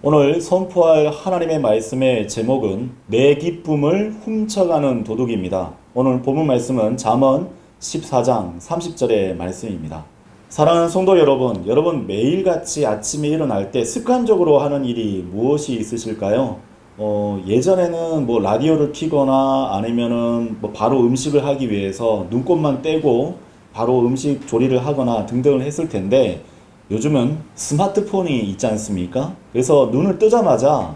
오늘 선포할 하나님의 말씀의 제목은 내 기쁨을 훔쳐가는 도둑입니다. 오늘 본문 말씀은 잠언 14장 30절의 말씀입니다. 사랑하는 성도 여러분, 여러분 매일같이 아침에 일어날 때 습관적으로 하는 일이 무엇이 있으실까요? 예전에는 라디오를 켜거나 아니면은 바로 음식을 하기 위해서 눈곱만 떼고 바로 음식 조리를 하거나 등등을 했을 텐데 요즘은 스마트폰이 있지 않습니까? 그래서 눈을 뜨자마자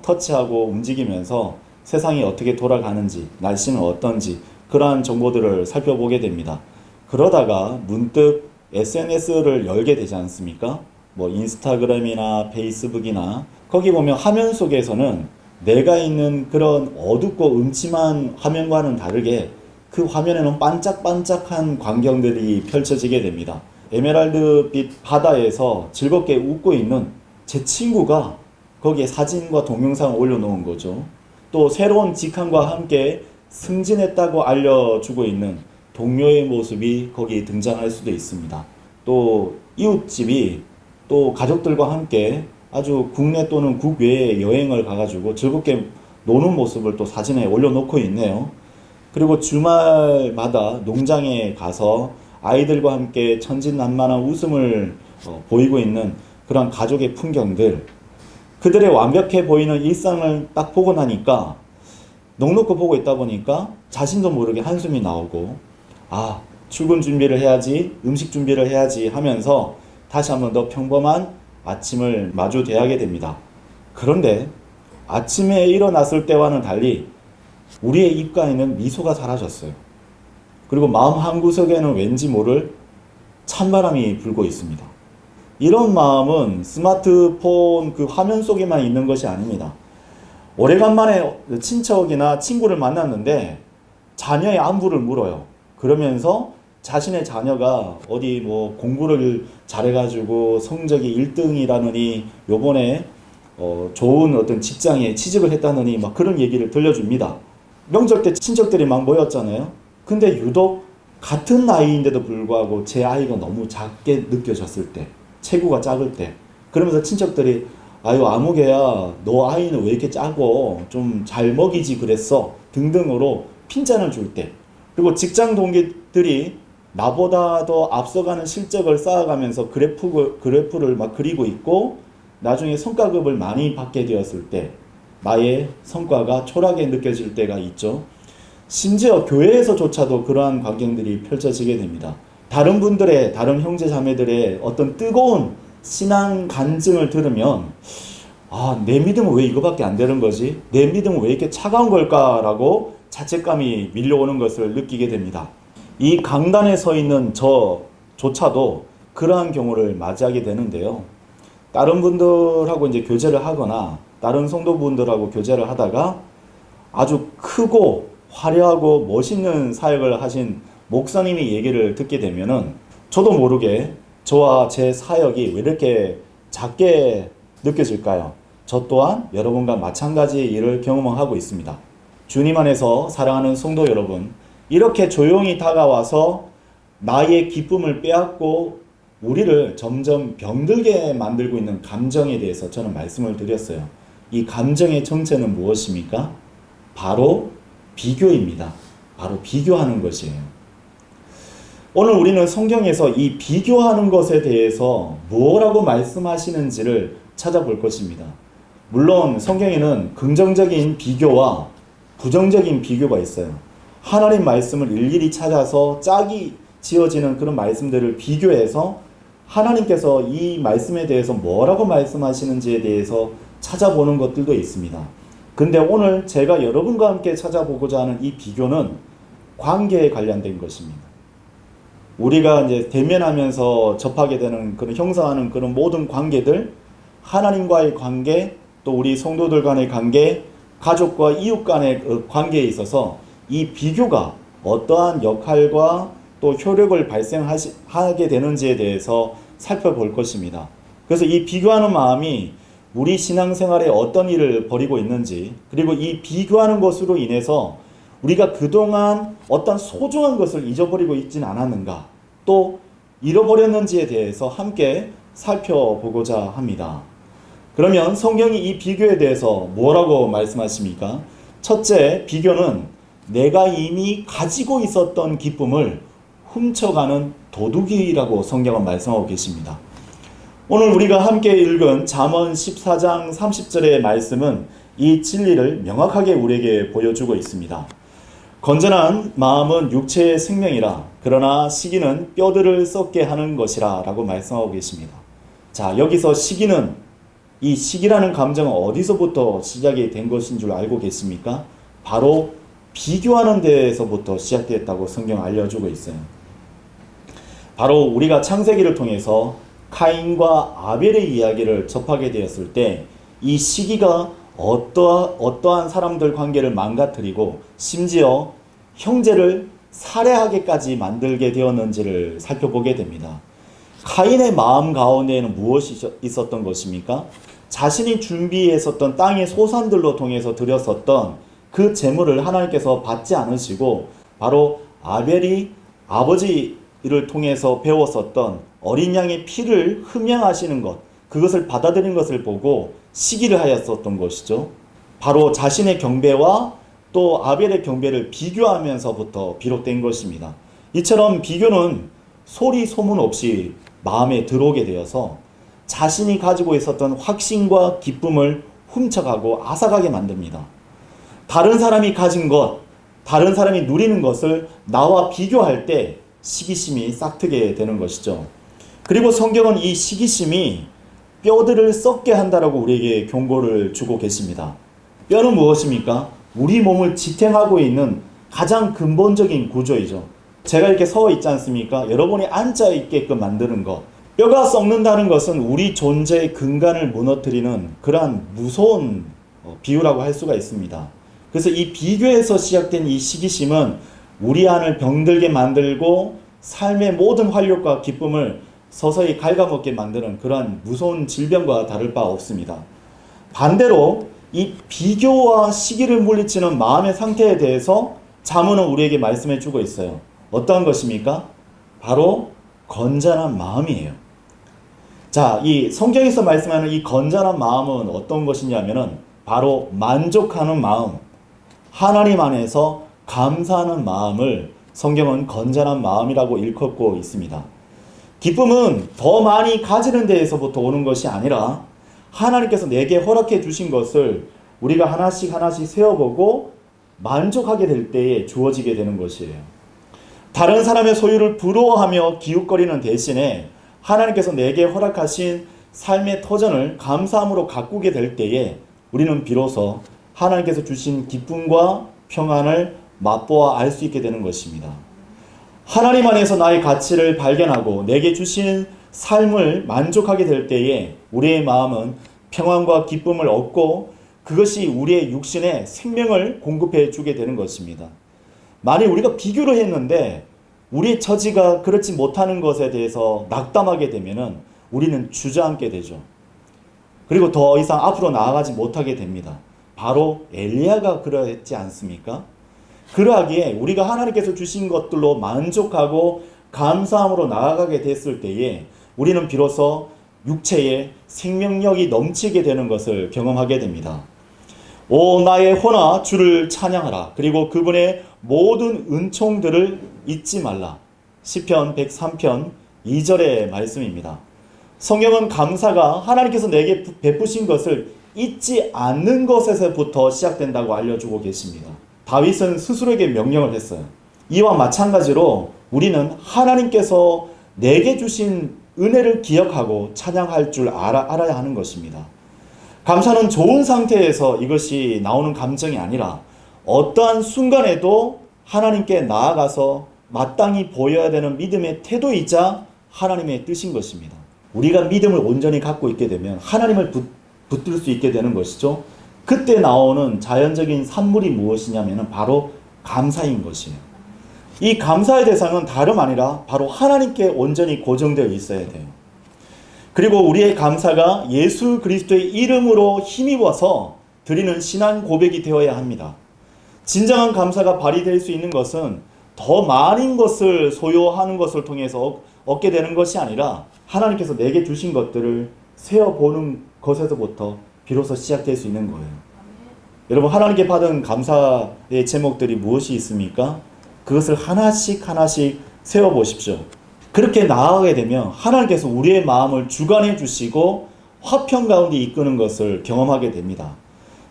터치하고 움직이면서 세상이 어떻게 돌아가는지, 날씨는 어떤지 그러한 정보들을 살펴보게 됩니다. 그러다가 문득 SNS를 열게 되지 않습니까? 인스타그램이나 페이스북이나 거기 보면 화면 속에서는 내가 있는 그런 어둡고 음침한 화면과는 다르게 그 화면에는 반짝반짝한 광경들이 펼쳐지게 됩니다. 에메랄드빛 바다에서 즐겁게 웃고 있는 제 친구가 거기에 사진과 동영상을 올려놓은 거죠. 또 새로운 직함과 함께 승진했다고 알려주고 있는 동료의 모습이 거기 등장할 수도 있습니다. 또 이웃집이 또 가족들과 함께 아주 국내 또는 국외에 여행을 가가지고 즐겁게 노는 모습을 또 사진에 올려놓고 있네요. 그리고 주말마다 농장에 가서 아이들과 함께 천진난만한 웃음을 보이고 있는 그런 가족의 풍경들, 그들의 완벽해 보이는 일상을 딱 보고 나니까 넋놓고 보고 있다 보니까 자신도 모르게 한숨이 나오고 출근 준비를 해야지, 음식 준비를 해야지 하면서 다시 한번 더 평범한 아침을 마주대하게 됩니다. 그런데 아침에 일어났을 때와는 달리 우리의 입가에는 미소가 사라졌어요. 그리고 마음 한구석에는 왠지 모를 찬바람이 불고 있습니다. 이런 마음은 스마트폰 그 화면 속에만 있는 것이 아닙니다. 오래간만에 친척이나 친구를 만났는데 자녀의 안부를 물어요. 그러면서 자신의 자녀가 어디 공부를 잘해가지고 성적이 1등이라느니 요번에 좋은 어떤 직장에 취직을 했다느니 그런 얘기를 들려줍니다. 명절 때 친척들이 막 모였잖아요. 근데 유독 같은 나이인데도 불구하고 제 아이가 너무 작게 느껴졌을 때, 체구가 작을 때, 그러면서 친척들이 아무개야 너 아이는 왜 이렇게 작어, 좀 잘 먹이지 그랬어 등등으로 핀잔을 줄 때, 그리고 직장 동기들이 나보다 더 앞서가는 실적을 쌓아가면서 그래프를 막 그리고 있고 나중에 성과급을 많이 받게 되었을 때 나의 성과가 초라하게 느껴질 때가 있죠. 심지어 교회에서조차도 그러한 광경들이 펼쳐지게 됩니다. 다른 분들의, 다른 형제 자매들의 어떤 뜨거운 신앙 간증을 들으면 내 믿음은 왜 이거밖에 안 되는 거지? 내 믿음은 왜 이렇게 차가운 걸까라고 자책감이 밀려오는 것을 느끼게 됩니다. 이 강단에 서 있는 저조차도 그러한 경우를 맞이하게 되는데요. 다른 분들하고 이제 교제를 하거나 다른 성도분들하고 교제를 하다가 아주 크고 화려하고 멋있는 사역을 하신 목사님이 얘기를 듣게 되면은 저도 모르게 저와 제 사역이 왜 이렇게 작게 느껴질까요? 저 또한 여러분과 마찬가지의 일을 경험하고 있습니다. 주님 안에서 사랑하는 성도 여러분, 이렇게 조용히 다가와서 나의 기쁨을 빼앗고 우리를 점점 병들게 만들고 있는 감정에 대해서 저는 말씀을 드렸어요. 이 감정의 정체는 무엇입니까? 바로 비교입니다. 바로 비교하는 것이에요. 오늘 우리는 성경에서 이 비교하는 것에 대해서 뭐라고 말씀하시는지를 찾아볼 것입니다. 물론 성경에는 긍정적인 비교와 부정적인 비교가 있어요. 하나님 말씀을 일일이 찾아서 짝이 지어지는 그런 말씀들을 비교해서 하나님께서 이 말씀에 대해서 뭐라고 말씀하시는지에 대해서 찾아보는 것들도 있습니다. 근데 오늘 제가 여러분과 함께 찾아보고자 하는 이 비교는 관계에 관련된 것입니다. 우리가 이제 대면하면서 접하게 되는 그런 형성하는 그런 모든 관계들, 하나님과의 관계, 또 우리 성도들 간의 관계, 가족과 이웃 간의 관계에 있어서 이 비교가 어떠한 역할과 또 효력을 발생하게 되는지에 대해서 살펴볼 것입니다. 그래서 이 비교하는 마음이 우리 신앙생활에 어떤 일을 벌이고 있는지, 그리고 이 비교하는 것으로 인해서 우리가 그동안 어떤 소중한 것을 잊어버리고 있지는 않았는가, 또 잃어버렸는지에 대해서 함께 살펴보고자 합니다. 그러면 성경이 이 비교에 대해서 뭐라고 말씀하십니까? 첫째, 비교는 내가 이미 가지고 있었던 기쁨을 훔쳐가는 도둑이라고 성경은 말씀하고 계십니다. 오늘 우리가 함께 읽은 잠언 14장 30절의 말씀은 이 진리를 명확하게 우리에게 보여주고 있습니다. 건전한 마음은 육체의 생명이라 그러나 시기는 뼈들을 썩게 하는 것이라 라고 말씀하고 계십니다. 자, 여기서 시기는 이 시기라는 감정은 어디서부터 시작이 된 것인 줄 알고 계십니까? 바로 비교하는 데에서부터 시작됐다고 성경 알려주고 있어요. 바로 우리가 창세기를 통해서 카인과 아벨의 이야기를 접하게 되었을 때 이 시기가 어떠한 사람들 관계를 망가뜨리고 심지어 형제를 살해하게까지 만들게 되었는지를 살펴보게 됩니다. 카인의 마음 가운데에는 무엇이 있었던 것입니까? 자신이 준비했었던 땅의 소산들로 통해서 드렸었던 그 재물을 하나님께서 받지 않으시고 바로 아벨이 아버지를 통해서 배웠었던 어린 양의 피를 흠양하시는 것, 그것을 받아들인 것을 보고 시기를 하였었던 것이죠. 바로 자신의 경배와 또 아벨의 경배를 비교하면서부터 비롯된 것입니다. 이처럼 비교는 소리 소문 없이 마음에 들어오게 되어서 자신이 가지고 있었던 확신과 기쁨을 훔쳐가고 앗아가게 만듭니다. 다른 사람이 가진 것, 다른 사람이 누리는 것을 나와 비교할 때 시기심이 싹트게 되는 것이죠. 그리고 성경은 이 시기심이 뼈들을 썩게 한다라고 우리에게 경고를 주고 계십니다. 뼈는 무엇입니까? 우리 몸을 지탱하고 있는 가장 근본적인 구조이죠. 제가 이렇게 서 있지 않습니까? 여러분이 앉아 있게끔 만드는 것. 뼈가 썩는다는 것은 우리 존재의 근간을 무너뜨리는 그러한 무서운 비유라고 할 수가 있습니다. 그래서 이 비교에서 시작된 이 시기심은 우리 안을 병들게 만들고 삶의 모든 활력과 기쁨을 서서히 갉아먹게 만드는 그러한 무서운 질병과 다를 바 없습니다. 반대로 이 비교와 시기를 물리치는 마음의 상태에 대해서 잠언은 우리에게 말씀해 주고 있어요. 어떠한 것입니까? 바로 건전한 마음이에요. 자, 이 성경에서 말씀하는 이 건전한 마음은 어떤 것이냐면은 바로 만족하는 마음, 하나님 안에서 감사하는 마음을 성경은 건전한 마음이라고 일컫고 있습니다. 기쁨은 더 많이 가지는 데에서부터 오는 것이 아니라 하나님께서 내게 허락해 주신 것을 우리가 하나씩 세어보고 만족하게 될 때에 주어지게 되는 것이에요. 다른 사람의 소유를 부러워하며 기웃거리는 대신에 하나님께서 내게 허락하신 삶의 터전을 감사함으로 가꾸게 될 때에 우리는 비로소 하나님께서 주신 기쁨과 평안을 맛보아 알 수 있게 되는 것입니다. 하나님 안에서 나의 가치를 발견하고 내게 주신 삶을 만족하게 될 때에 우리의 마음은 평안과 기쁨을 얻고 그것이 우리의 육신에 생명을 공급해 주게 되는 것입니다. 만약 우리가 비교를 했는데 우리의 처지가 그렇지 못하는 것에 대해서 낙담하게 되면 우리는 주저앉게 되죠. 그리고 더 이상 앞으로 나아가지 못하게 됩니다. 바로 엘리야가 그러했지 않습니까? 그러하기에 우리가 하나님께서 주신 것들로 만족하고 감사함으로 나아가게 됐을 때에 우리는 비로소 육체에 생명력이 넘치게 되는 것을 경험하게 됩니다. 오 나의 혼아 주를 찬양하라. 그리고 그분의 모든 은총들을 잊지 말라. 시편 103편 2절의 말씀입니다. 성경은 감사가 하나님께서 내게 베푸신 것을 잊지 않는 것에서부터 시작된다고 알려주고 계십니다. 다윗은 스스로에게 명령을 했어요. 이와 마찬가지로 우리는 하나님께서 내게 주신 은혜를 기억하고 찬양할 줄 알아야 하는 것입니다. 감사는 좋은 상태에서 이것이 나오는 감정이 아니라 어떠한 순간에도 하나님께 나아가서 마땅히 보여야 되는 믿음의 태도이자 하나님의 뜻인 것입니다. 우리가 믿음을 온전히 갖고 있게 되면 하나님을 붙들 수 있게 되는 것이죠. 그때 나오는 자연적인 산물이 무엇이냐면 바로 감사인 것이에요. 이 감사의 대상은 다름 아니라 바로 하나님께 온전히 고정되어 있어야 돼요. 그리고 우리의 감사가 예수 그리스도의 이름으로 힘입어서 드리는 신앙 고백이 되어야 합니다. 진정한 감사가 발휘될 수 있는 것은 더 많은 것을 소유하는 것을 통해서 얻게 되는 것이 아니라 하나님께서 내게 주신 것들을 세어보는 것에서부터 비로소 시작될 수 있는 거예요. 여러분, 하나님께 받은 감사의 제목들이 무엇이 있습니까? 그것을 하나씩 하나씩 세워보십시오. 그렇게 나아가게 되면 하나님께서 우리의 마음을 주관해 주시고 화평 가운데 이끄는 것을 경험하게 됩니다.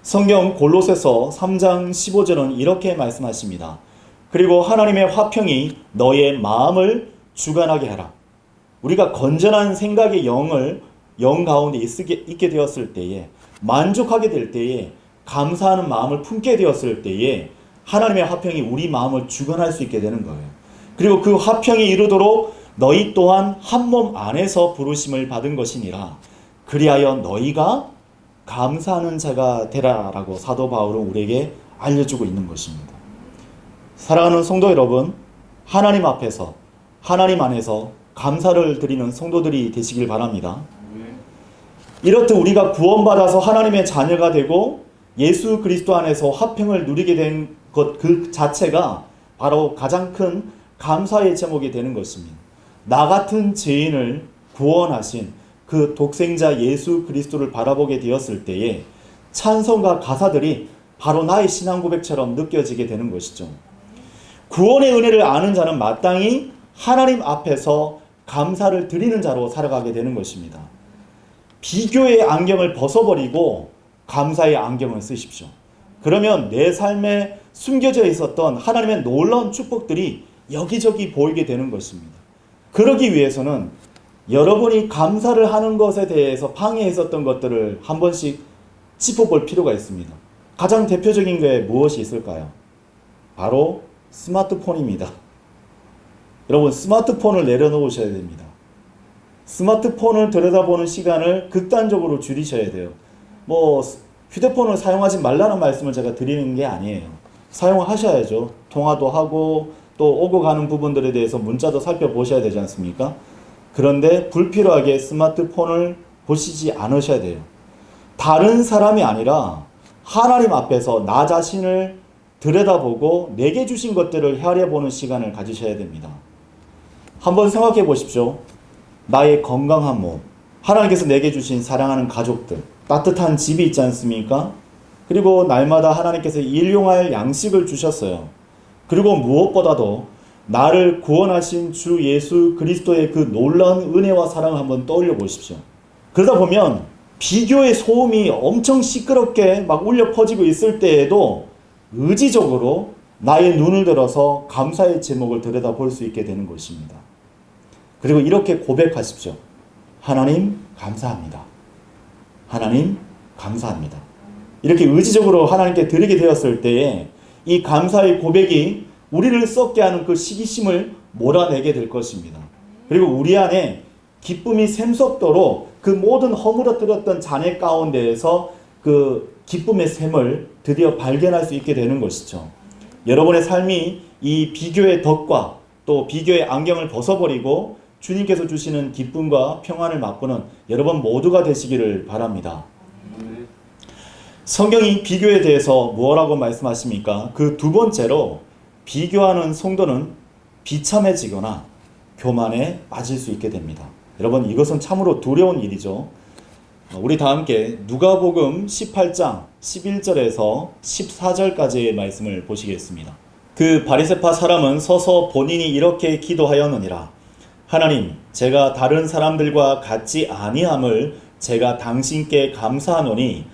성경 골로새서 3장 15절은 이렇게 말씀하십니다. 그리고 하나님의 화평이 너의 마음을 주관하게 하라. 우리가 건전한 생각의 영 가운데 있게 되었을 때에, 만족하게 될 때에, 감사하는 마음을 품게 되었을 때에 하나님의 화평이 우리 마음을 주관할 수 있게 되는 거예요. 그리고 그 화평이 이루도록 너희 또한 한 몸 안에서 부르심을 받은 것이니라. 그리하여 너희가 감사하는 자가 되라라고 사도 바울은 우리에게 알려주고 있는 것입니다. 사랑하는 성도 여러분, 하나님 앞에서, 하나님 안에서 감사를 드리는 성도들이 되시길 바랍니다. 이렇듯 우리가 구원받아서 하나님의 자녀가 되고 예수 그리스도 안에서 화평을 누리게 된 것 그 자체가 바로 가장 큰 감사의 제목이 되는 것입니다. 나 같은 죄인을 구원하신 그 독생자 예수 그리스도를 바라보게 되었을 때에 찬송과 가사들이 바로 나의 신앙 고백처럼 느껴지게 되는 것이죠. 구원의 은혜를 아는 자는 마땅히 하나님 앞에서 감사를 드리는 자로 살아가게 되는 것입니다. 비교의 안경을 벗어버리고 감사의 안경을 쓰십시오. 그러면 내 삶에 숨겨져 있었던 하나님의 놀라운 축복들이 여기저기 보이게 되는 것입니다. 그러기 위해서는 여러분이 감사를 하는 것에 대해서 방해했었던 것들을 한 번씩 짚어볼 필요가 있습니다. 가장 대표적인 게 무엇이 있을까요? 바로 스마트폰입니다. 여러분, 스마트폰을 내려놓으셔야 됩니다. 스마트폰을 들여다보는 시간을 극단적으로 줄이셔야 돼요. 휴대폰을 사용하지 말라는 말씀을 제가 드리는 게 아니에요. 사용하셔야죠. 통화도 하고 또 오고 가는 부분들에 대해서 문자도 살펴보셔야 되지 않습니까? 그런데 불필요하게 스마트폰을 보시지 않으셔야 돼요. 다른 사람이 아니라 하나님 앞에서 나 자신을 들여다보고 내게 주신 것들을 헤아려보는 시간을 가지셔야 됩니다. 한번 생각해 보십시오. 나의 건강한 몸, 하나님께서 내게 주신 사랑하는 가족들, 따뜻한 집이 있지 않습니까? 그리고 날마다 하나님께서 일용할 양식을 주셨어요. 그리고 무엇보다도 나를 구원하신 주 예수 그리스도의 그 놀라운 은혜와 사랑을 한번 떠올려 보십시오. 그러다 보면 비교의 소음이 엄청 시끄럽게 막 울려 퍼지고 있을 때에도 의지적으로 나의 눈을 들어서 감사의 제목을 들여다볼 수 있게 되는 것입니다. 그리고 이렇게 고백하십시오. 하나님 감사합니다. 하나님 감사합니다. 이렇게 의지적으로 하나님께 드리게 되었을 때에 이 감사의 고백이 우리를 썩게 하는 그 시기심을 몰아내게 될 것입니다. 그리고 우리 안에 기쁨이 샘솟도록 그 모든 허물어뜨렸던 잔해 가운데에서 그 기쁨의 샘을 드디어 발견할 수 있게 되는 것이죠. 여러분의 삶이 이 비교의 덫과 또 비교의 안경을 벗어버리고 주님께서 주시는 기쁨과 평안을 맛보는 여러분 모두가 되시기를 바랍니다. 성경이 비교에 대해서 뭐라고 말씀하십니까? 그 두 번째로 비교하는 성도는 비참해지거나 교만에 빠질 수 있게 됩니다. 여러분, 이것은 참으로 두려운 일이죠. 우리 다 함께 누가복음 18장 11절에서 14절까지의 말씀을 보시겠습니다. 그 바리새파 사람은 서서 본인이 이렇게 기도하였느니라. 하나님, 제가 다른 사람들과 같지 아니함을 제가 당신께 감사하노니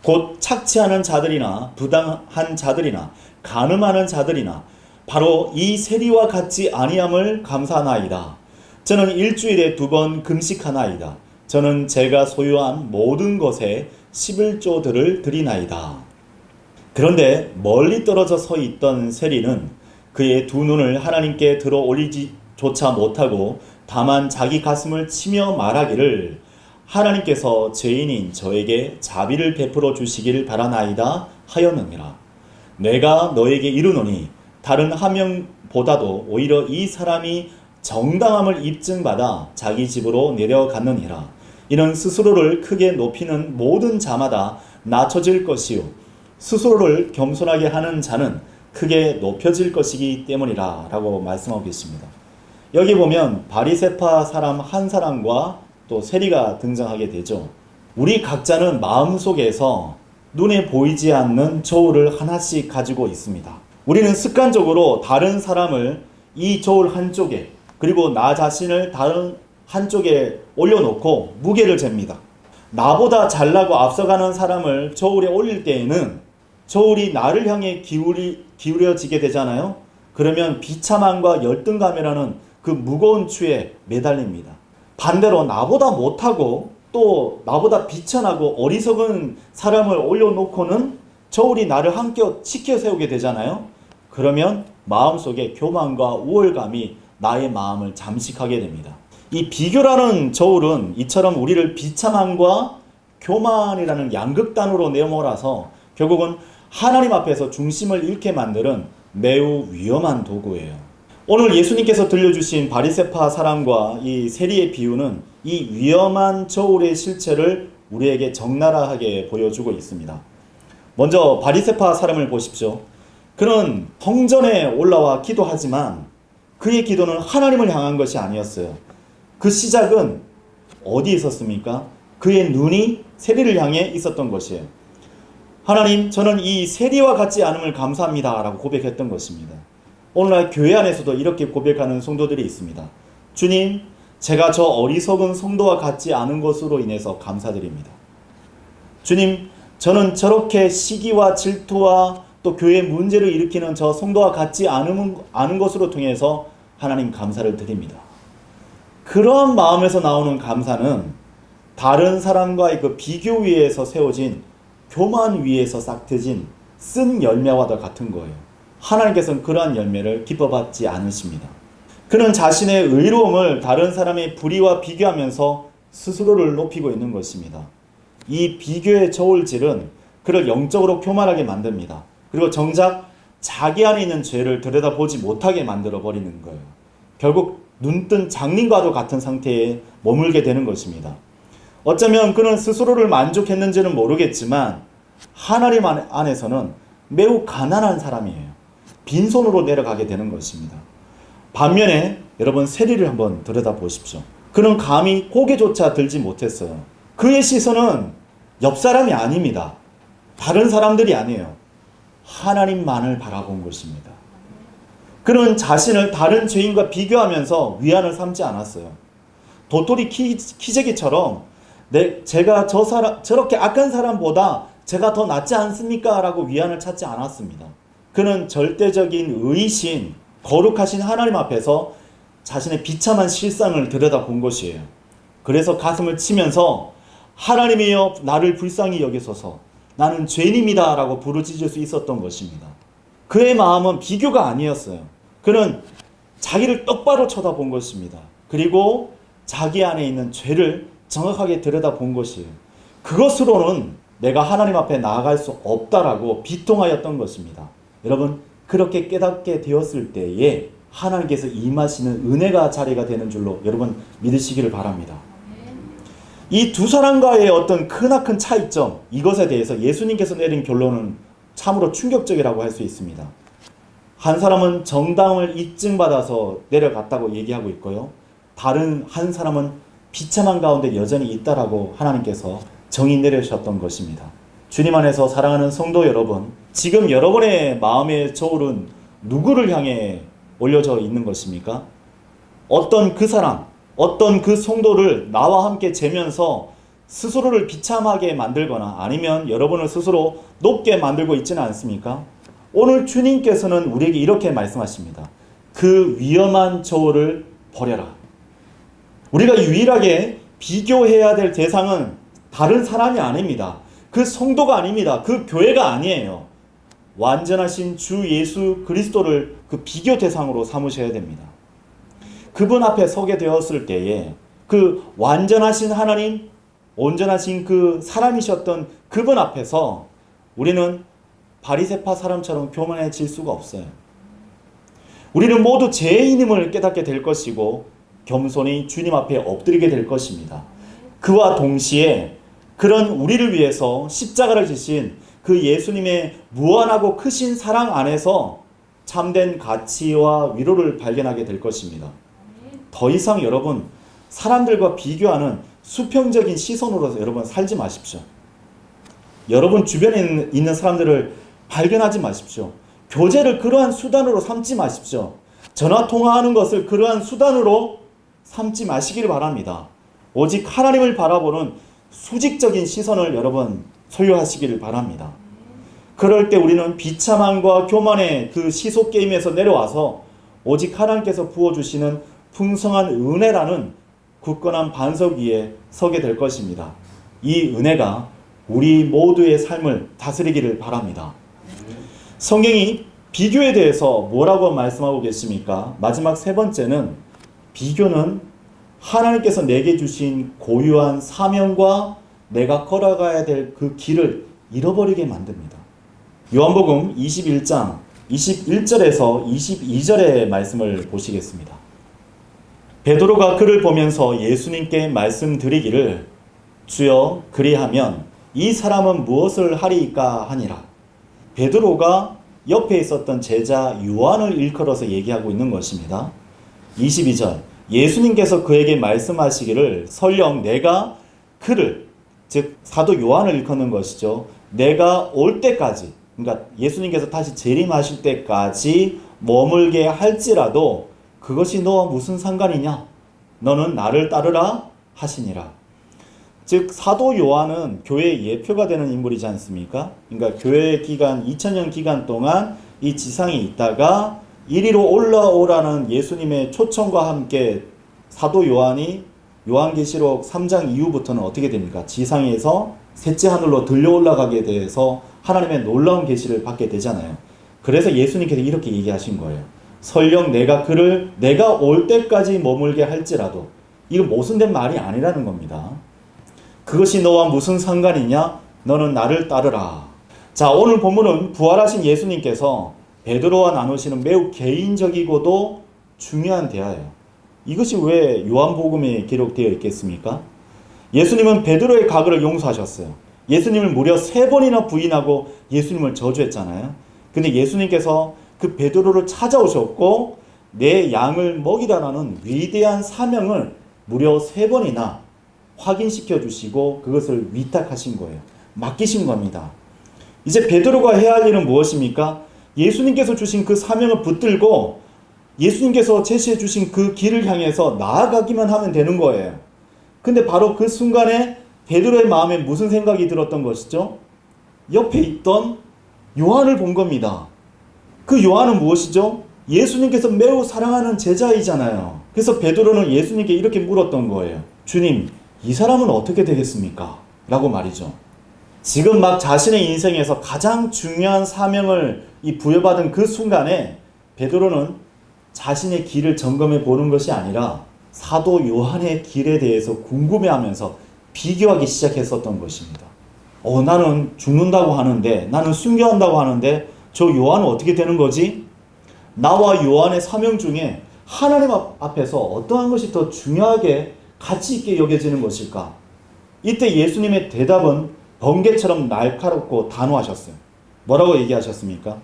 곧 착취하는 자들이나 부당한 자들이나 간음하는 자들이나 바로 이 세리와 같지 아니함을 감사하나이다. 저는 일주일에 2번 금식하나이다. 저는 제가 소유한 모든 것에 11조들을 드리나이다. 그런데 멀리 떨어져 서 있던 세리는 그의 두 눈을 하나님께 들어 올리지조차 못하고 다만 자기 가슴을 치며 말하기를 하나님께서 죄인인 저에게 자비를 베풀어 주시기를 바라나이다 하였느니라. 내가 너에게 이르노니 다른 한 명보다도 오히려 이 사람이 정당함을 입증받아 자기 집으로 내려갔느니라. 이는 스스로를 크게 높이는 모든 자마다 낮춰질 것이요 스스로를 겸손하게 하는 자는 크게 높여질 것이기 때문이라 라고 말씀하고 계십니다. 여기 보면 바리새파 사람 한 사람과 또 세리가 등장하게 되죠. 우리 각자는 마음속에서 눈에 보이지 않는 저울을 하나씩 가지고 있습니다. 우리는 습관적으로 다른 사람을 이 저울 한쪽에, 그리고 나 자신을 다른 한쪽에 올려놓고 무게를 잽니다. 나보다 잘나고 앞서가는 사람을 저울에 올릴 때에는 저울이 나를 향해 기울여지게 되잖아요. 그러면 비참함과 열등감이라는 그 무거운 추에 매달립니다. 반대로 나보다 못하고 또 나보다 비천하고 어리석은 사람을 올려놓고는 저울이 나를 한껏 치켜 세우게 되잖아요. 그러면 마음속에 교만과 우월감이 나의 마음을 잠식하게 됩니다. 이 비교라는 저울은 이처럼 우리를 비참함과 교만이라는 양극단으로 내몰아서 결국은 하나님 앞에서 중심을 잃게 만드는 매우 위험한 도구예요. 오늘 예수님께서 들려주신 바리새파 사람과 이 세리의 비유는 이 위험한 저울의 실체를 우리에게 적나라하게 보여주고 있습니다. 먼저 바리새파 사람을 보십시오. 그는 성전에 올라와 기도하지만 그의 기도는 하나님을 향한 것이 아니었어요. 그 시작은 어디에 있었습니까? 그의 눈이 세리를 향해 있었던 것이에요. 하나님, 저는 이 세리와 같지 않음을 감사합니다 라고 고백했던 것입니다. 오늘날 교회 안에서도 이렇게 고백하는 성도들이 있습니다. 주님, 제가 저 어리석은 성도와 같지 않은 것으로 인해서 감사드립니다. 주님, 저는 저렇게 시기와 질투와 또 교회 문제를 일으키는 저 성도와 같지 않은 것으로 통해서 하나님 감사를 드립니다. 그런 마음에서 나오는 감사는 다른 사람과의 그 비교 위에서 세워진 교만 위에서 싹트진 쓴 열매와 같은 거예요. 하나님께서는 그러한 열매를 기뻐받지 않으십니다. 그는 자신의 의로움을 다른 사람의 불의와 비교하면서 스스로를 높이고 있는 것입니다. 이 비교의 저울질은 그를 영적으로 교만하게 만듭니다. 그리고 정작 자기 안에 있는 죄를 들여다보지 못하게 만들어 버리는 거예요. 결국 눈뜬 장님과도 같은 상태에 머물게 되는 것입니다. 어쩌면 그는 스스로를 만족했는지는 모르겠지만 하나님 안에서는 매우 가난한 사람이에요. 빈손으로 내려가게 되는 것입니다. 반면에 여러분 세리를 한번 들여다보십시오. 그는 감히 고개조차 들지 못했어요. 그의 시선은 옆 사람이 아닙니다. 다른 사람들이 아니에요. 하나님만을 바라본 것입니다. 그는 자신을 다른 죄인과 비교하면서 위안을 삼지 않았어요. 도토리 키재기처럼 제가 저렇게 악한 사람보다 제가 더 낫지 않습니까? 라고 위안을 찾지 않았습니다. 그는 절대적인 의신, 거룩하신 하나님 앞에서 자신의 비참한 실상을 들여다본 것이에요. 그래서 가슴을 치면서 하나님이여 나를 불쌍히 여기소서, 나는 죄인입니다 라고 부르짖을 수 있었던 것입니다. 그의 마음은 비교가 아니었어요. 그는 자기를 똑바로 쳐다본 것입니다. 그리고 자기 안에 있는 죄를 정확하게 들여다본 것이에요. 그것으로는 내가 하나님 앞에 나아갈 수 없다라고 비통하였던 것입니다. 여러분, 그렇게 깨닫게 되었을 때에 하나님께서 임하시는 은혜가 자리가 되는 줄로 여러분 믿으시기를 바랍니다. 이 두 사람과의 어떤 크나큰 차이점, 이것에 대해서 예수님께서 내린 결론은 참으로 충격적이라고 할 수 있습니다. 한 사람은 정당을 입증받아서 내려갔다고 얘기하고 있고요. 다른 한 사람은 비참한 가운데 여전히 있다라고 하나님께서 정의 내려주셨던 것입니다. 주님 안에서 사랑하는 성도 여러분, 지금 여러분의 마음의 저울은 누구를 향해 올려져 있는 것입니까? 어떤 그 사람, 어떤 그 성도를 나와 함께 재면서 스스로를 비참하게 만들거나 아니면 여러분을 스스로 높게 만들고 있지는 않습니까? 오늘 주님께서는 우리에게 이렇게 말씀하십니다. 그 위험한 저울을 버려라. 우리가 유일하게 비교해야 될 대상은 다른 사람이 아닙니다. 그 성도가 아닙니다. 그 교회가 아니에요. 완전하신 주 예수 그리스도를 그 비교 대상으로 삼으셔야 됩니다. 그분 앞에 서게 되었을 때에 그 완전하신 하나님, 온전하신 그 사람이셨던 그분 앞에서 우리는 바리새파 사람처럼 교만해질 수가 없어요. 우리는 모두 죄인임을 깨닫게 될 것이고 겸손히 주님 앞에 엎드리게 될 것입니다. 그와 동시에 그런 우리를 위해서 십자가를 지신 그 예수님의 무한하고 크신 사랑 안에서 참된 가치와 위로를 발견하게 될 것입니다. 더 이상 여러분 사람들과 비교하는 수평적인 시선으로 여러분 살지 마십시오. 여러분 주변에 있는 사람들을 발견하지 마십시오. 교제를 그러한 수단으로 삼지 마십시오. 전화 통화하는 것을 그러한 수단으로 삼지 마시기를 바랍니다. 오직 하나님을 바라보는 수직적인 시선을 여러분 소유하시기를 바랍니다. 그럴 때 우리는 비참함과 교만의 그 시속 게임에서 내려와서 오직 하나님께서 부어주시는 풍성한 은혜라는 굳건한 반석 위에 서게 될 것입니다. 이 은혜가 우리 모두의 삶을 다스리기를 바랍니다. 성경이 비교에 대해서 뭐라고 말씀하고 계십니까? 마지막 세 번째는 비교는 하나님께서 내게 주신 고유한 사명과 내가 걸어가야 될 그 길을 잃어버리게 만듭니다. 요한복음 21장 21절에서 22절의 말씀을 보시겠습니다. 베드로가 그를 보면서 예수님께 말씀드리기를 주여 그리하면 이 사람은 무엇을 하리이까 하니라. 베드로가 옆에 있었던 제자 요한을 일컬어서 얘기하고 있는 것입니다. 22절 예수님께서 그에게 말씀하시기를 설령 내가 그를 즉 사도 요한을 일컫는 것이죠. 내가 올 때까지 그러니까 예수님께서 다시 재림하실 때까지 머물게 할지라도 그것이 너와 무슨 상관이냐? 너는 나를 따르라 하시니라. 즉 사도 요한은 교회의 예표가 되는 인물이지 않습니까? 그러니까 교회 기간 2000년 기간 동안 이 지상에 있다가 이리로 올라오라는 예수님의 초청과 함께 사도 요한이 요한계시록 3장 이후부터는 어떻게 됩니까? 지상에서 셋째 하늘로 들려 올라가게 돼서 하나님의 놀라운 계시를 받게 되잖아요. 그래서 예수님께서 이렇게 얘기하신 거예요. 설령 내가 그를 내가 올 때까지 머물게 할지라도 이건 모순된 말이 아니라는 겁니다. 그것이 너와 무슨 상관이냐? 너는 나를 따르라. 자, 오늘 본문은 부활하신 예수님께서 베드로와 나누시는 매우 개인적이고도 중요한 대화예요. 이것이 왜 요한복음에 기록되어 있겠습니까? 예수님은 베드로의 과거를 용서하셨어요. 예수님을 무려 3번이나 부인하고 예수님을 저주했잖아요. 근데 예수님께서 그 베드로를 찾아오셨고 내 양을 먹이라는 위대한 사명을 무려 3번이나 확인시켜 주시고 그것을 위탁하신 거예요. 맡기신 겁니다. 이제 베드로가 해야 할 일은 무엇입니까? 예수님께서 주신 그 사명을 붙들고 예수님께서 제시해 주신 그 길을 향해서 나아가기만 하면 되는 거예요. 근데 바로 그 순간에 베드로의 마음에 무슨 생각이 들었던 것이죠? 옆에 있던 요한을 본 겁니다. 그 요한은 무엇이죠? 예수님께서 매우 사랑하는 제자이잖아요. 그래서 베드로는 예수님께 이렇게 물었던 거예요. 주님, 이 사람은 어떻게 되겠습니까? 라고 말이죠. 지금 막 자신의 인생에서 가장 중요한 사명을 부여받은 그 순간에 베드로는 자신의 길을 점검해 보는 것이 아니라 사도 요한의 길에 대해서 궁금해하면서 비교하기 시작했었던 것입니다. 나는 죽는다고 하는데, 나는 순교한다고 하는데 저 요한은 어떻게 되는 거지? 나와 요한의 사명 중에 하나님 앞에서 어떠한 것이 더 중요하게 가치 있게 여겨지는 것일까? 이때 예수님의 대답은 번개처럼 날카롭고 단호하셨어요. 뭐라고 얘기하셨습니까?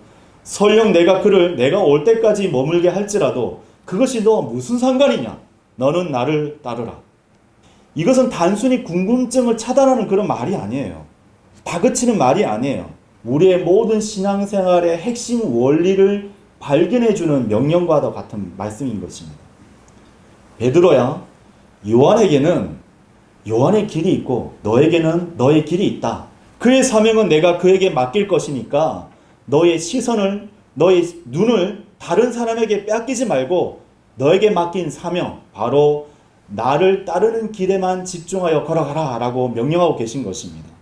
설령 내가 그를 내가 올 때까지 머물게 할지라도 그것이 너와 무슨 상관이냐? 너는 나를 따르라. 이것은 단순히 궁금증을 차단하는 그런 말이 아니에요. 다그치는 말이 아니에요. 우리의 모든 신앙생활의 핵심 원리를 발견해주는 명령과도 같은 말씀인 것입니다. 베드로야, 요한에게는 요한의 길이 있고 너에게는 너의 길이 있다. 그의 사명은 내가 그에게 맡길 것이니까 너의 시선을, 너의 눈을 다른 사람에게 빼앗기지 말고 너에게 맡긴 사명, 바로 나를 따르는 길에만 집중하여 걸어가라 라고 명령하고 계신 것입니다.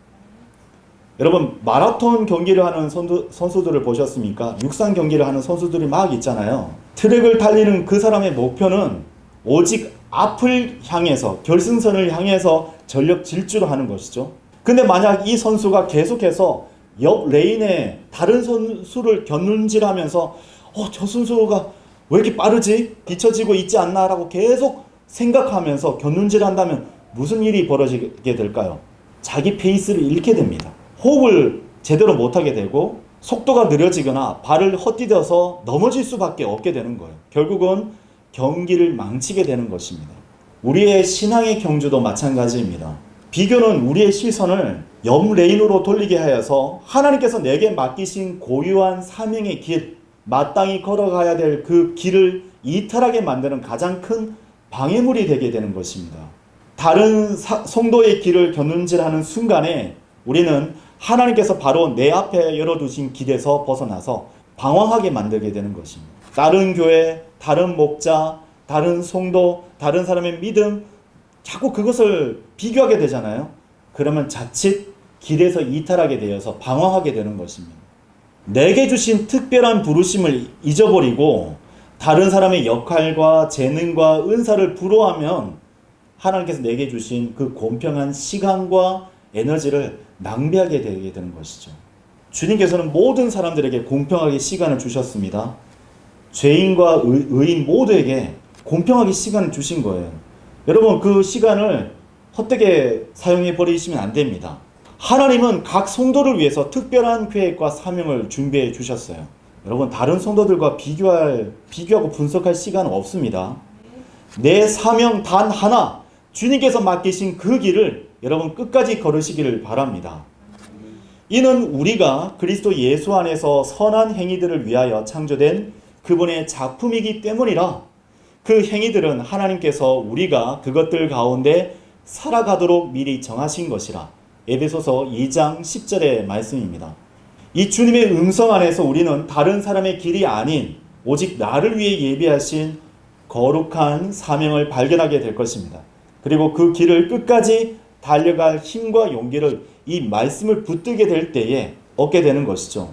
여러분, 마라톤 경기를 하는 선수들을 보셨습니까? 육상 경기를 하는 선수들이 막 있잖아요. 트랙을 달리는 그 사람의 목표는 오직 앞을 향해서, 결승선을 향해서 전력 질주를 하는 것이죠. 근데 만약 이 선수가 계속해서 옆 레인에 다른 선수를 견눈질하면서 저 선수가 왜 이렇게 빠르지? 뒤처지고 있지 않나? 라고 계속 생각하면서 견눈질한다면 무슨 일이 벌어지게 될까요? 자기 페이스를 잃게 됩니다. 호흡을 제대로 못하게 되고 속도가 느려지거나 발을 헛디뎌서 넘어질 수밖에 없게 되는 거예요. 결국은 경기를 망치게 되는 것입니다. 우리의 신앙의 경주도 마찬가지입니다. 비교는 우리의 시선을 옆 레인으로 돌리게 하여서 하나님께서 내게 맡기신 고유한 사명의 길, 마땅히 걸어가야 될 그 길을 이탈하게 만드는 가장 큰 방해물이 되게 되는 것입니다. 다른 성도의 길을 견눈질하는 순간에 우리는 하나님께서 바로 내 앞에 열어두신 길에서 벗어나서 방황하게 만들게 되는 것입니다. 다른 교회, 다른 목자, 다른 성도, 다른 사람의 믿음, 자꾸 그것을 비교하게 되잖아요. 그러면 자칫 길에서 이탈하게 되어서 방황하게 되는 것입니다. 내게 주신 특별한 부르심을 잊어버리고 다른 사람의 역할과 재능과 은사를 부러워하면 하나님께서 내게 주신 그 공평한 시간과 에너지를 낭비하게 되게 되는 것이죠. 주님께서는 모든 사람들에게 공평하게 시간을 주셨습니다. 죄인과 의인 모두에게 공평하게 시간을 주신 거예요. 여러분, 그 시간을 헛되게 사용해 버리시면 안 됩니다. 하나님은 각 성도를 위해서 특별한 계획과 사명을 준비해 주셨어요. 여러분, 다른 성도들과 비교하고 분석할 시간은 없습니다. 내 사명 단 하나, 주님께서 맡기신 그 길을 여러분 끝까지 걸으시기를 바랍니다. 이는 우리가 그리스도 예수 안에서 선한 행위들을 위하여 창조된 그분의 작품이기 때문이라. 그 행위들은 하나님께서 우리가 그것들 가운데 살아가도록 미리 정하신 것이라. 에베소서 2장 10절의 말씀입니다. 이 주님의 음성 안에서 우리는 다른 사람의 길이 아닌 오직 나를 위해 예비하신 거룩한 사명을 발견하게 될 것입니다. 그리고 그 길을 끝까지 달려갈 힘과 용기를 이 말씀을 붙들게 될 때에 얻게 되는 것이죠.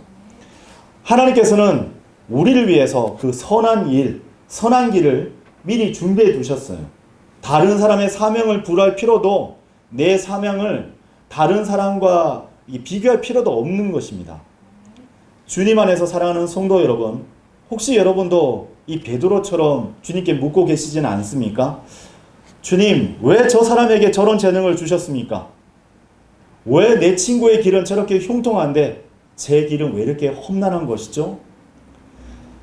하나님께서는 우리를 위해서 그 선한 일, 선한 길을 미리 준비해 두셨어요. 다른 사람의 사명을 불할 필요도, 내 사명을 다른 사람과 비교할 필요도 없는 것입니다. 주님 안에서 사랑하는 성도 여러분, 혹시 여러분도 이 베드로처럼 주님께 묻고 계시지는 않습니까? 주님, 왜 저 사람에게 저런 재능을 주셨습니까? 왜 내 친구의 길은 저렇게 흉통한데 제 길은 왜 이렇게 험난한 것이죠?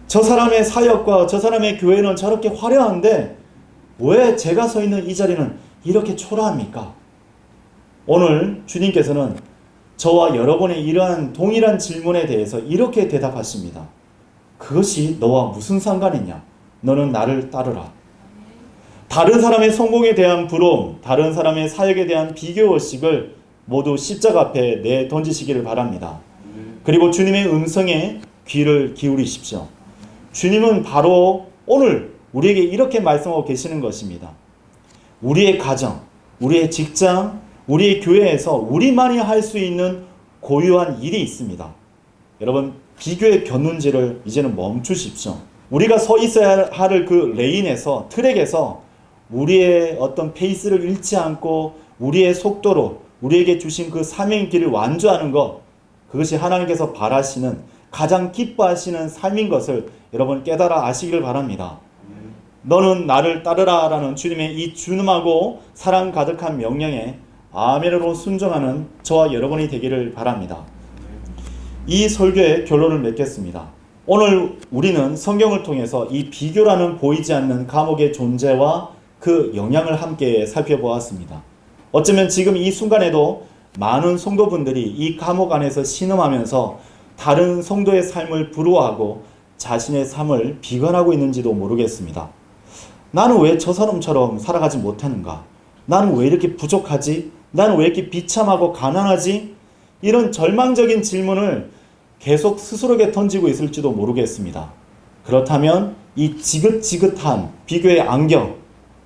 저 사람의 사역과 저 사람의 교회는 저렇게 화려한데 왜 제가 서 있는 이 자리는 이렇게 초라합니까? 오늘 주님께서는 저와 여러분의 이러한 동일한 질문에 대해서 이렇게 대답하십니다. 그것이 너와 무슨 상관이냐? 너는 나를 따르라. 다른 사람의 성공에 대한 부러움, 다른 사람의 사역에 대한 비교의식을 모두 십자가 앞에 내던지시기를 바랍니다. 그리고 주님의 음성에 귀를 기울이십시오. 주님은 바로 오늘 우리에게 이렇게 말씀하고 계시는 것입니다. 우리의 가정, 우리의 직장, 우리의 교회에서 우리만이 할 수 있는 고유한 일이 있습니다. 여러분, 비교의 견눈질을 이제는 멈추십시오. 우리가 서 있어야 할 그 레인에서, 트랙에서 우리의 어떤 페이스를 잃지 않고 우리의 속도로 우리에게 주신 그 사명의 길을 완주하는 것, 그것이 하나님께서 바라시는, 가장 기뻐하시는 삶인 것을 여러분 깨달아 아시기를 바랍니다. 너는 나를 따르라 라는 주님의 이 준엄하고 사랑 가득한 명령에 아멘으로 순종하는 저와 여러분이 되기를 바랍니다. 이 설교의 결론을 맺겠습니다. 오늘 우리는 성경을 통해서 이 비교라는 보이지 않는 감옥의 존재와 그 영향을 함께 살펴보았습니다. 어쩌면 지금 이 순간에도 많은 성도분들이 이 감옥 안에서 신음하면서 다른 성도의 삶을 부러워하고 자신의 삶을 비관하고 있는지도 모르겠습니다. 나는 왜 저 사람처럼 살아가지 못하는가? 나는 왜 이렇게 부족하지? 나는 왜 이렇게 비참하고 가난하지? 이런 절망적인 질문을 계속 스스로에게 던지고 있을지도 모르겠습니다. 그렇다면 이 지긋지긋한 비교의 안경,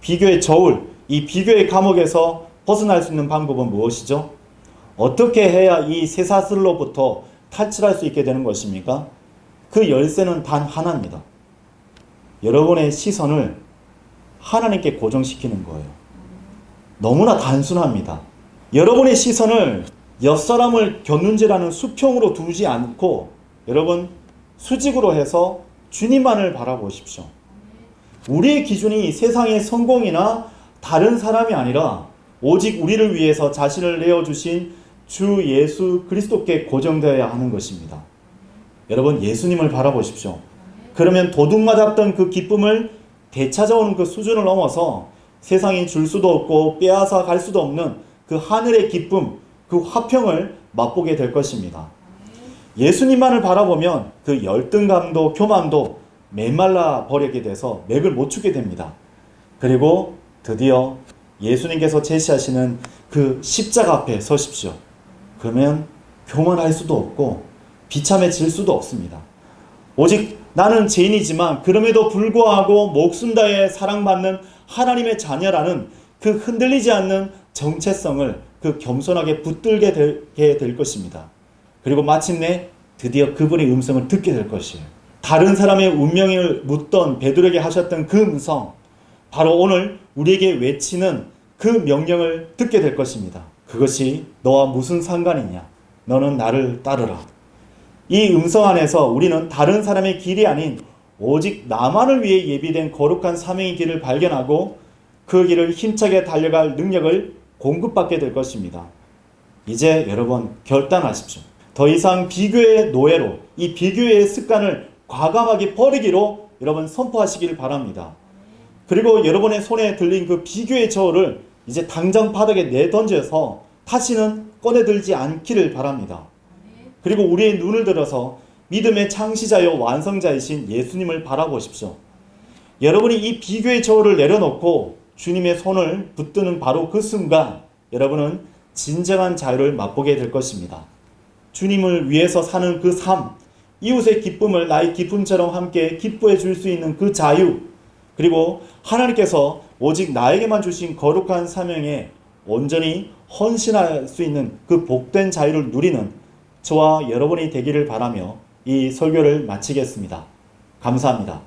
비교의 저울, 이 비교의 감옥에서 벗어날 수 있는 방법은 무엇이죠? 어떻게 해야 이 쇠사슬로부터 탈출할 수 있게 되는 것입니까? 그 열쇠는 단 하나입니다. 여러분의 시선을 하나님께 고정시키는 거예요. 너무나 단순합니다. 여러분의 시선을 옆사람을 견눈질하는 수평으로 두지 않고 여러분 수직으로 해서 주님만을 바라보십시오. 우리의 기준이 세상의 성공이나 다른 사람이 아니라 오직 우리를 위해서 자신을 내어주신 주 예수 그리스도께 고정되어야 하는 것입니다. 여러분, 예수님을 바라보십시오. 그러면 도둑 맞았던 그 기쁨을 되찾아오는 그 수준을 넘어서 세상이 줄 수도 없고 빼앗아 갈 수도 없는 그 하늘의 기쁨, 그 화평을 맛보게 될 것입니다. 예수님만을 바라보면 그 열등감도 교만도 메말라 버리게 돼서 맥을 못 추게 됩니다. 그리고 드디어 예수님께서 제시하시는 그 십자가 앞에 서십시오. 그러면 교만할 수도 없고 비참해질 수도 없습니다. 오직 나는 죄인이지만 그럼에도 불구하고 목숨 다해 사랑받는 하나님의 자녀라는 그 흔들리지 않는 정체성을 그 겸손하게 붙들게 될 것입니다. 그리고 마침내 드디어 그분의 음성을 듣게 될 것이에요. 다른 사람의 운명을 묻던 베드로에게 하셨던 그 음성, 바로 오늘 우리에게 외치는 그 명령을 듣게 될 것입니다. 그것이 너와 무슨 상관이냐? 너는 나를 따르라. 이 음성 안에서 우리는 다른 사람의 길이 아닌 오직 나만을 위해 예비된 거룩한 사명의 길을 발견하고 그 길을 힘차게 달려갈 능력을 공급받게 될 것입니다. 이제 여러분 결단하십시오. 더 이상 비교의 노예로 이 비교의 습관을 과감하게 버리기로 여러분 선포하시기를 바랍니다. 그리고 여러분의 손에 들린 그 비교의 저울을 이제 당장 바닥에 내던져서 다시는 꺼내들지 않기를 바랍니다. 그리고 우리의 눈을 들어서 믿음의 창시자요 완성자이신 예수님을 바라보십시오. 여러분이 이 비교의 저울을 내려놓고 주님의 손을 붙드는 바로 그 순간 여러분은 진정한 자유를 맛보게 될 것입니다. 주님을 위해서 사는 그 삶, 이웃의 기쁨을 나의 기쁨처럼 함께 기뻐해 줄 수 있는 그 자유, 그리고 하나님께서 오직 나에게만 주신 거룩한 사명에 온전히 헌신할 수 있는 그 복된 자유를 누리는 저와 여러분이 되기를 바라며 이 설교를 마치겠습니다. 감사합니다.